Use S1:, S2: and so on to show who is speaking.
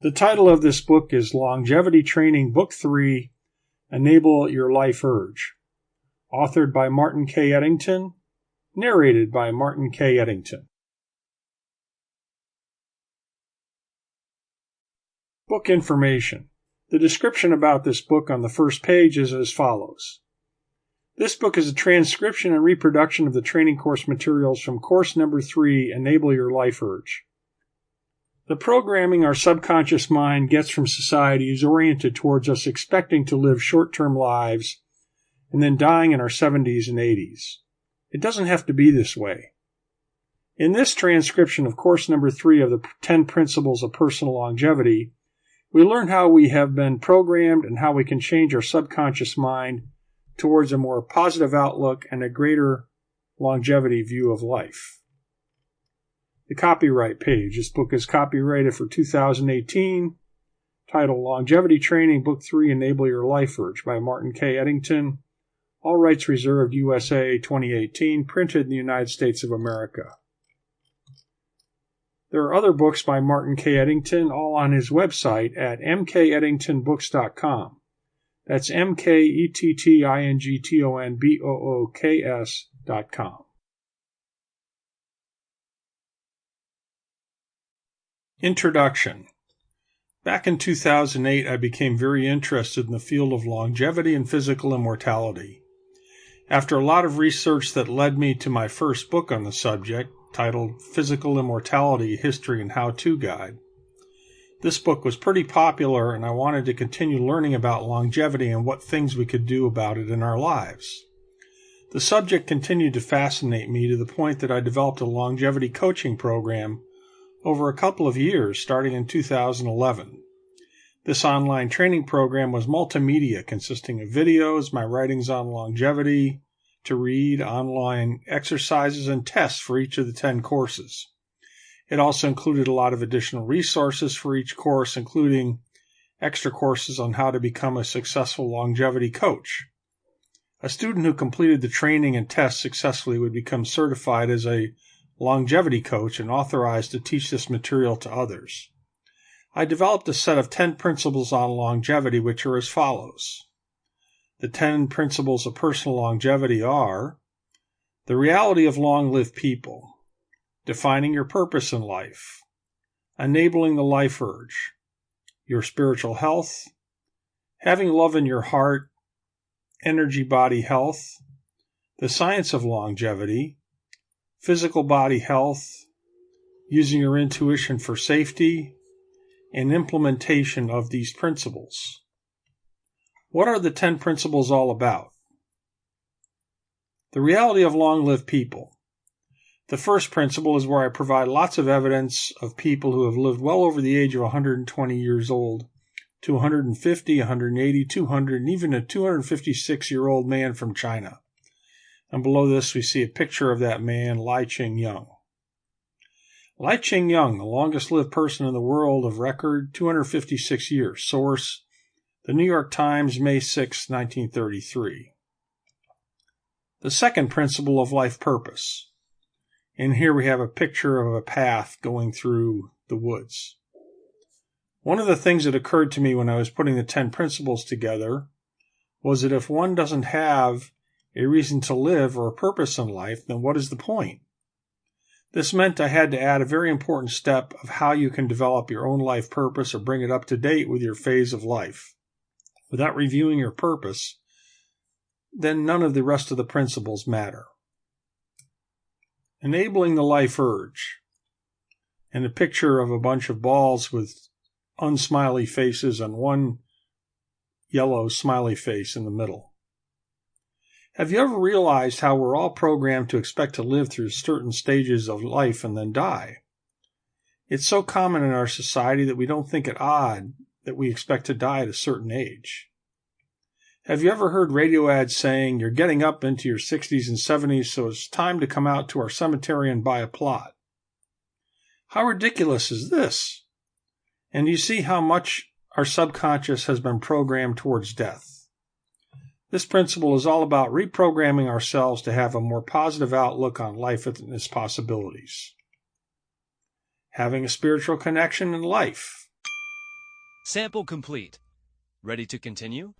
S1: The title of this book is Longevity Training Book 3, Enable Your Life Urge, authored by Martin K. Ettington, narrated by Martin K. Ettington. Book information. The description about this book on the first page is as follows. This book is a transcription and reproduction of the training course materials from course number 3, Enable Your Life Urge. The programming our subconscious mind gets from society is oriented towards us expecting to live short-term lives and then dying in our 70s and 80s. It doesn't have to be this way. In this transcription of course number 3 of the 10 Principles of Personal Longevity, we learn how we have been programmed and how we can change our subconscious mind towards a more positive outlook and a greater longevity view of life. The copyright page. This book is copyrighted for 2018, titled Longevity Training Book 3, Enable Your Life Urge by Martin K. Ettington. All rights reserved, USA 2018, printed in the United States of America. There are other books by Martin K. Ettington, all on his website at mkettingtonbooks.com. That's mkettingtonbooks.com. Introduction. Back in 2008, I became very interested in the field of longevity and physical immortality. After a lot of research that led me to my first book on the subject, titled Physical Immortality, History and How-To Guide. This book was pretty popular, and I wanted to continue learning about longevity and what things we could do about it in our lives. The subject continued to fascinate me to the point that I developed a longevity coaching program over a couple of years, starting in 2011. This online training program was multimedia, consisting of videos, my writings on longevity, to read, online exercises, and tests for each of the 10 courses. It also included a lot of additional resources for each course, including extra courses on how to become a successful longevity coach. A student who completed the training and tests successfully would become certified as a longevity coach and authorized to teach this material to others. I developed a set of 10 principles on longevity, which are as follows. The 10 principles of personal longevity are the reality of long-lived people, defining your purpose in life, enabling the life urge, your spiritual health, having love in your heart, energy body health, the science of longevity, physical body health, using your intuition for safety, and implementation of these principles. What are the 10 principles all about? The reality of long-lived people. The first principle is where I provide lots of evidence of people who have lived well over the age of 120 years old to 150, 180, 200, and even a 256-year-old man from China. And below this, we see a picture of that man, Lai Ching-Young. Lai Ching-Young, the longest-lived person in the world of record, 256 years. Source, The New York Times, May 6, 1933. The second principle of life purpose. And here we have a picture of a path going through the woods. One of the things that occurred to me when I was putting the 10 principles together was that if one doesn't have a reason to live or a purpose in life, then what is the point? This meant I had to add a very important step of how you can develop your own life purpose or bring it up to date with your phase of life. Without reviewing your purpose, then none of the rest of the principles matter. Enabling the life urge, and a picture of a bunch of balls with unsmiley faces and one yellow smiley face in the middle. Have you ever realized how we're all programmed to expect to live through certain stages of life and then die? It's so common in our society that we don't think it odd that we expect to die at a certain age. Have you ever heard radio ads saying, you're getting up into your 60s and 70s, so it's time to come out to our cemetery and buy a plot? How ridiculous is this? And you see how much our subconscious has been programmed towards death. This principle is all about reprogramming ourselves to have a more positive outlook on life and its possibilities. Having a spiritual connection in life.
S2: Sample complete. Ready to continue?